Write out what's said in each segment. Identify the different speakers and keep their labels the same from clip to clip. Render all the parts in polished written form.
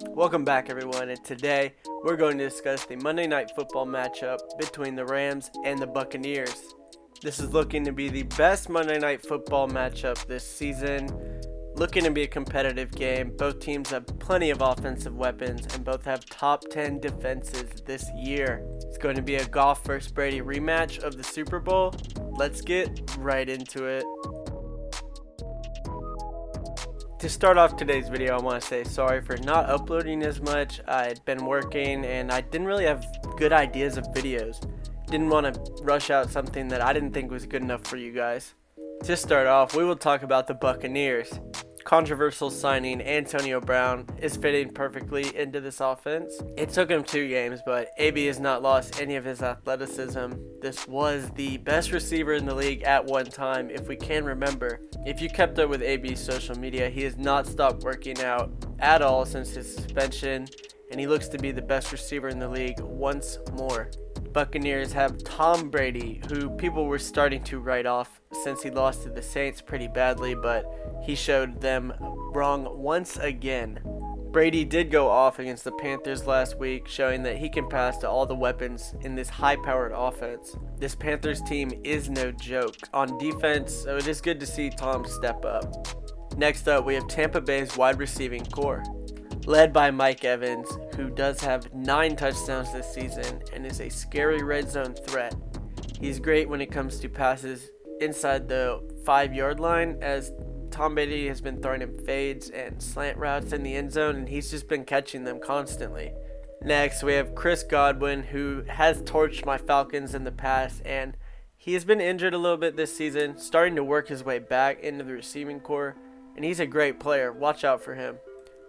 Speaker 1: Welcome back, everyone, and today we're going to discuss the Monday Night Football matchup between the Rams and the Buccaneers. This is looking to be the best Monday Night Football matchup this season, looking to be a competitive game. Both teams have plenty of offensive weapons and both have top 10 defenses this year. It's going to be a Goff vs. Brady rematch of the Super Bowl. Let's get right into it. To start off today's video, I want to say sorry for not uploading as much. I had been working and I didn't really have good ideas of videos. Didn't want to rush out something that I didn't think was good enough for you guys. To start off, we will talk about the Buccaneers. Controversial signing Antonio Brown is fitting perfectly into this offense. It took him 2 games, but AB has not lost any of his athleticism. This was the best receiver in the league at one time, if we can remember. If you kept up with AB's social media, he has not stopped working out at all since his suspension, and he looks to be the best receiver in the league once more. Buccaneers have Tom Brady, who people were starting to write off since he lost to the Saints pretty badly, but he showed them wrong once again. Brady did go off against the Panthers last week, showing that he can pass to all the weapons in this high-powered offense. This Panthers team is no joke on defense, so it is good to see Tom step up. Next up, we have Tampa Bay's wide receiving core, led by Mike Evans, who does have 9 touchdowns this season and is a scary red zone threat. He's great when it comes to passes inside the 5-yard line, as Tom Brady has been throwing him fades and slant routes in the end zone, and he's just been catching them constantly. Next, we have Chris Godwin, who has torched my Falcons in the past, and he has been injured a little bit this season, starting to work his way back into the receiving core, and he's a great player. Watch out for him.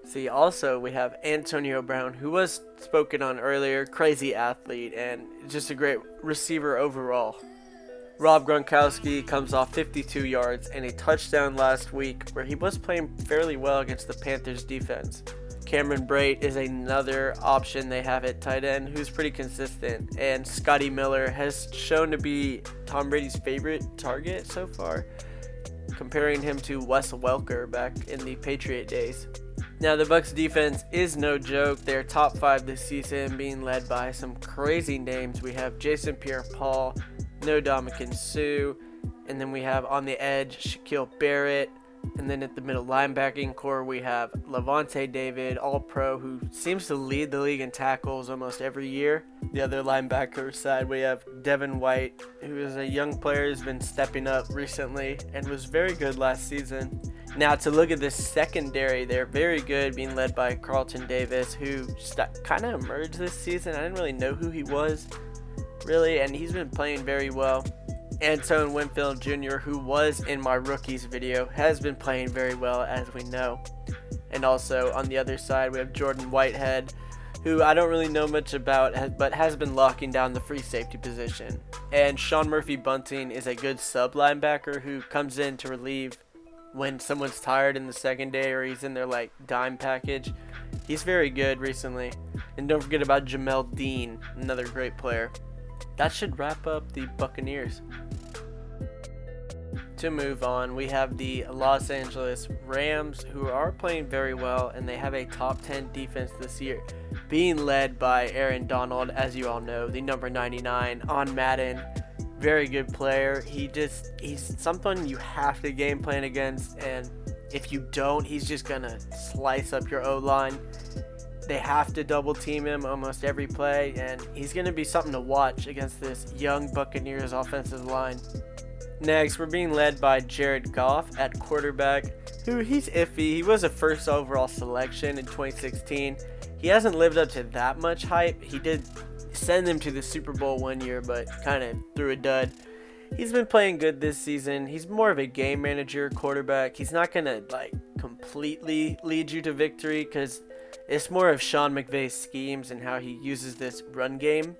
Speaker 1: See, also we have Antonio Brown, who was spoken on earlier, crazy athlete and just a great receiver overall. Rob Gronkowski comes off 52 yards and a touchdown last week, where he was playing fairly well against the Panthers defense. Cameron Brate is another option they have at tight end who's pretty consistent, and Scotty Miller has shown to be Tom Brady's favorite target so far, comparing him to Wes Welker back in the Patriot days. Now, the Bucs defense is no joke. They're top 5 this season, being led by some crazy names. We have Jason Pierre-Paul, Ndamukong Suh, and then we have on the edge Shaquille Barrett, and then at the middle linebacking core we have Levante David, all-pro, who seems to lead the league in tackles almost every year. The other linebacker side we have Devin White, who is a young player who's been stepping up recently and was very good last season. Now, to look at this secondary, they're very good, being led by Carlton Davis, who kind of emerged this season. I didn't really know who he was, really, and he's been playing very well. Antoine Winfield Jr., who was in my rookies video, has been playing very well, as we know. And also, on the other side, we have Jordan Whitehead, who I don't really know much about, but has been locking down the free safety position. And Sean Murphy-Bunting is a good sub-linebacker who comes in to relieve when someone's tired in the secondary or he's in their dime package. He's very good recently. And don't forget about Jamel Dean, another great player. That should wrap up the Buccaneers. To move on, we have the Los Angeles Rams, who are playing very well, and they have a top 10 defense this year, being led by Aaron Donald, as you all know, the number 99 on Madden. Very good player. He's someone you have to game plan against, and if you don't, he's just gonna slice up your O-line. They have to double team him almost every play, and he's gonna be something to watch against this young Buccaneers offensive line. Next, we're being led by Jared Goff at quarterback, who he's iffy. He was a first overall selection in 2016. He hasn't lived up to that much hype. He did send them to the Super Bowl one year, but kind of threw a dud. He's been playing good this season. He's more of a game manager quarterback. He's not going to completely lead you to victory, because it's more of Sean McVay's schemes and how he uses this run game.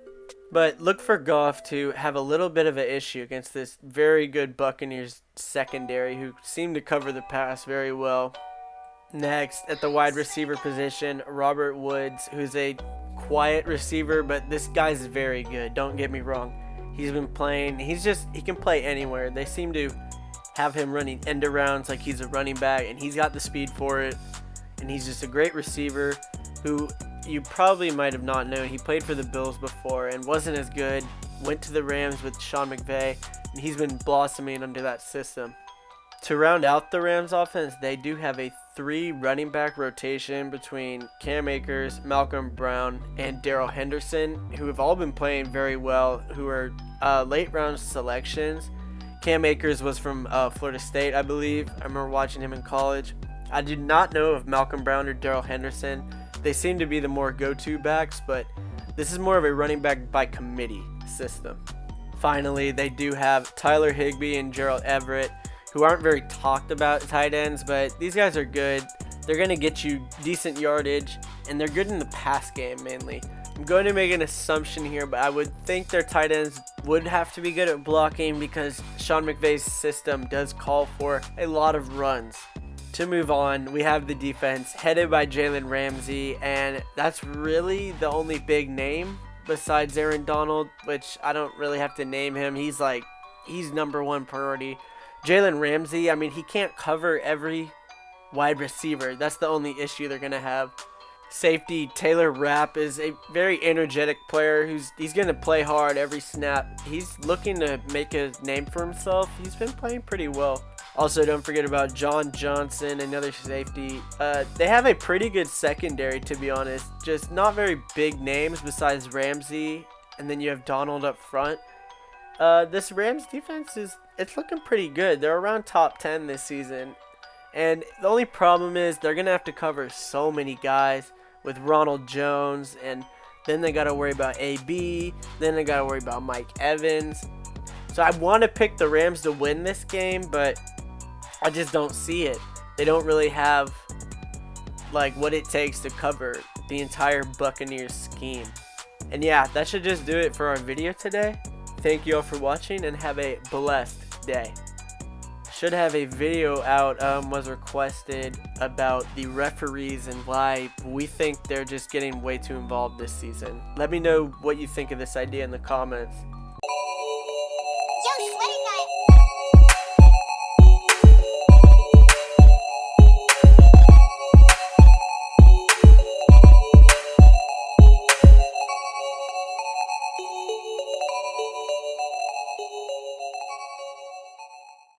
Speaker 1: But look for Goff to have a little bit of an issue against this very good Buccaneers secondary, who seem to cover the pass very well. Next, at the wide receiver position, Robert Woods, who's a quiet receiver, but this guy's very good. Don't get me wrong. He's been playing. He can play anywhere. They seem to have him running end arounds like he's a running back, and he's got the speed for it. And he's just a great receiver who you probably might have not known. He played for the Bills before and wasn't as good. Went to the Rams with Sean McVay, and he's been blossoming under that system. To round out the Rams offense, they do have a 3 running back rotation between Cam Akers, Malcolm Brown, and Darrell Henderson, who have all been playing very well, who are late round selections. Cam Akers was from Florida State, I believe. I remember watching him in college. I did not know of Malcolm Brown or Darrell Henderson. They seem to be the more go-to backs, but this is more of a running back by committee system. Finally, they do have Tyler Higbee and Gerald Everett, who aren't very talked about tight ends, but these guys are good. They're going to get you decent yardage, and they're good in the pass game mainly. I'm going to make an assumption here, but I would think their tight ends would have to be good at blocking because Sean McVay's system does call for a lot of runs. To move on, we have the defense headed by Jalen Ramsey, and that's really the only big name besides Aaron Donald, which I don't really have to name him. He's number one priority. Jalen Ramsey, I mean, he can't cover every wide receiver. That's the only issue they're going to have. Safety Taylor Rapp is a very energetic player he's going to play hard every snap. He's looking to make a name for himself. He's been playing pretty well. Also, don't forget about John Johnson, another safety. They have a pretty good secondary, to be honest. Just not very big names besides Ramsey, and then you have Donald up front. This Rams defense it's looking pretty good. They're around top 10 this season. And the only problem is they're going to have to cover so many guys with Ronald Jones, and then they got to worry about AB, then they got to worry about Mike Evans. So I want to pick the Rams to win this game, but I just don't see it. They don't really have what it takes to cover the entire Buccaneers scheme. And yeah, that should just do it for our video today. Thank you all for watching and have a blessed day. Should have a video out was requested about the referees and why we think they're just getting way too involved this season. Let me know what you think of this idea in the comments.